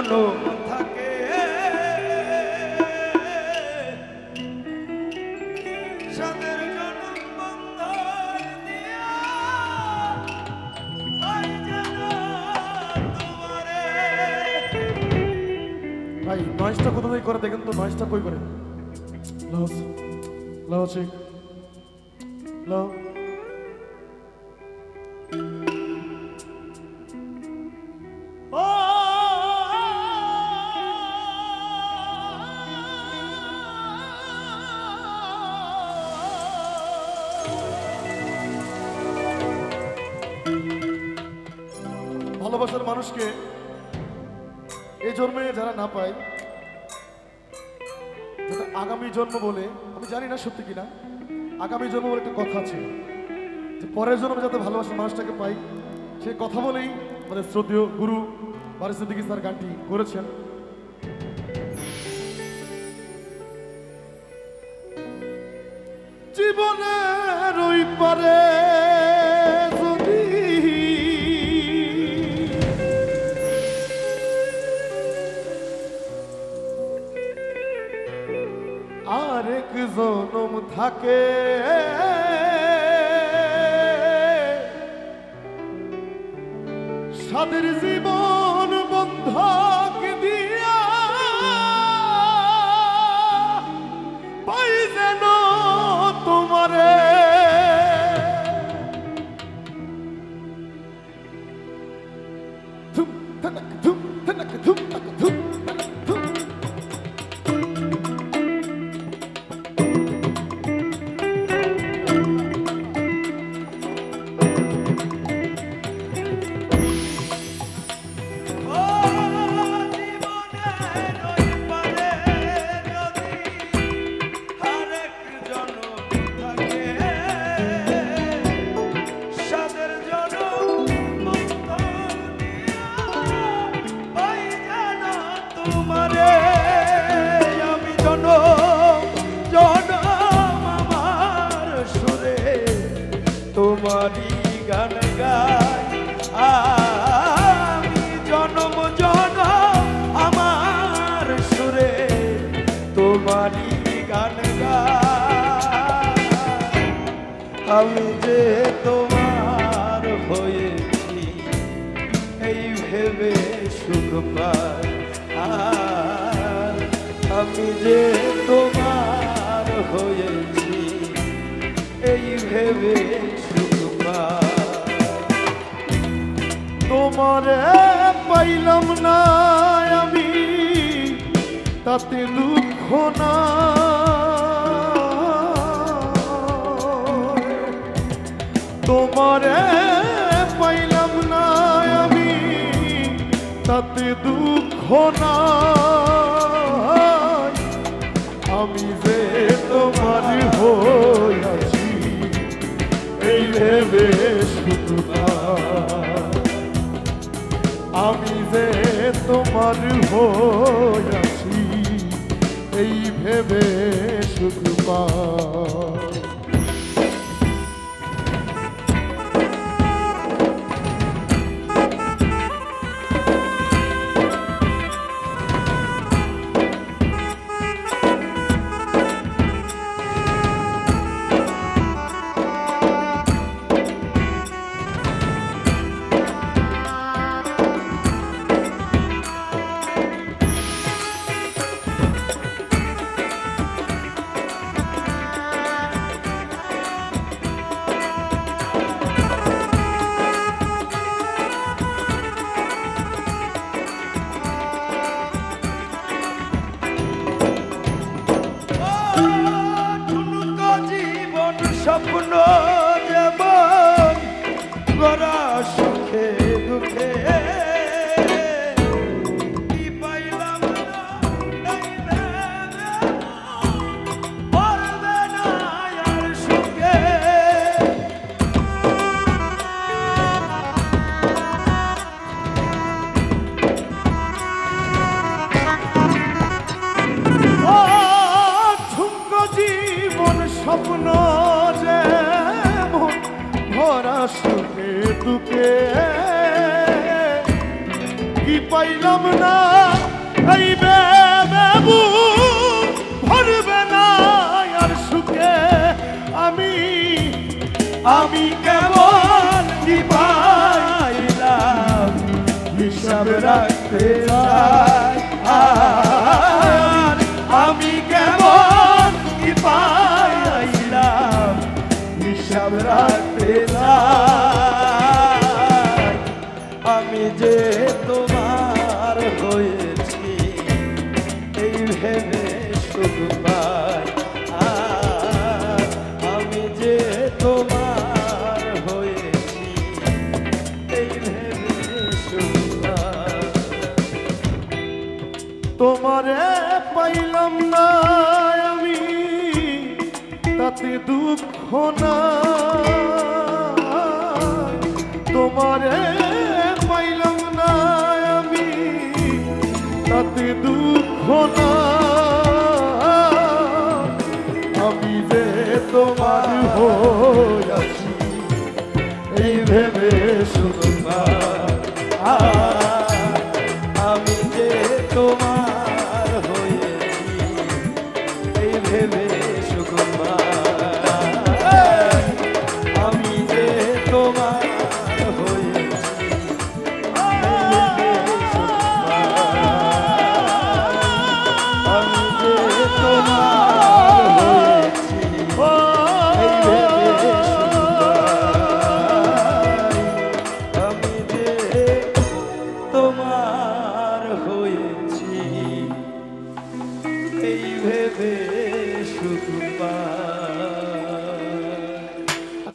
জনম থাকে সাদের জনম বন্ধন দিয়া পাই যেন তোমারে। ভাই নয়েজটা কোথা থেকে করে দেখেন তো, নয়েজটা কই করে? লাও লাও চেক লাও। ভালোবাসার মানুষকে এই জন্মে যারা না পায়, যাতে আগামী জন্ম বলে, আমি জানি না সত্যি কিনা, আগামী জন্ম বলে একটা কথা আছে যে পরের জন্মে যাতে ভালোবাসার মানুষটাকে পাই, সেই কথা বলেই আমাদের শ্রদ্ধেয় গুরু বারিশ সিদ্দিকী স্যার গানটি করেছেন। জীবনের ওই পারে যদি আরেক জনম থাকে, সাদের জীবন বন্ধক দিয়া পাই যেন তোমারে। ধুম ধনক ধুম ধনক ধুম ধনক ধুম ধনক ধুম। তোমারি গান গাই আমি জনম জনম আমার সুরে, তোমারি গান গাই। আমি যে তোমার হয়েছি এই ভেবে সুখ পাই, আমি যে তোমার হয়েছি এই ভেবে সুখ পাই। তোমারে পাইলাম না আমি তাতে দুঃখ না, তোমারে পাইলাম না আমি তাতে দুঃখ না, আমি যে তোমার হইয়াছি এই ভেবে সুখ পাই, আমি যে তোমার হইয়াছি এই ভেবে সুখ পাই। স্বপ্ন যেমন গড়া সুখে দুঃখে কি পাইলাম না এই ভেবে পারবে না আর সুখে। জীবন স্বপ্ন যেমন ভরা সুখে দুঃখে কি পাইলাম না এই বেবু ভরবে না আর সুখে আমি আমি কেমন কি পাইলাম হিসাব রাখতে চাই আর আমি কেমন কি পাইলাম হিসাব রাখতে চাই আমি যে তোমার হয়েছি এই ভেবে শুধু পাই আর আমি যে তোমার হয়েছি এই ভেবে শুধু পাই তোমারে পাইলাম না আমি তাতে দুঃখ না তোমারে পাইলাম না আমি তাতে দুঃখ না আমি যে তোমার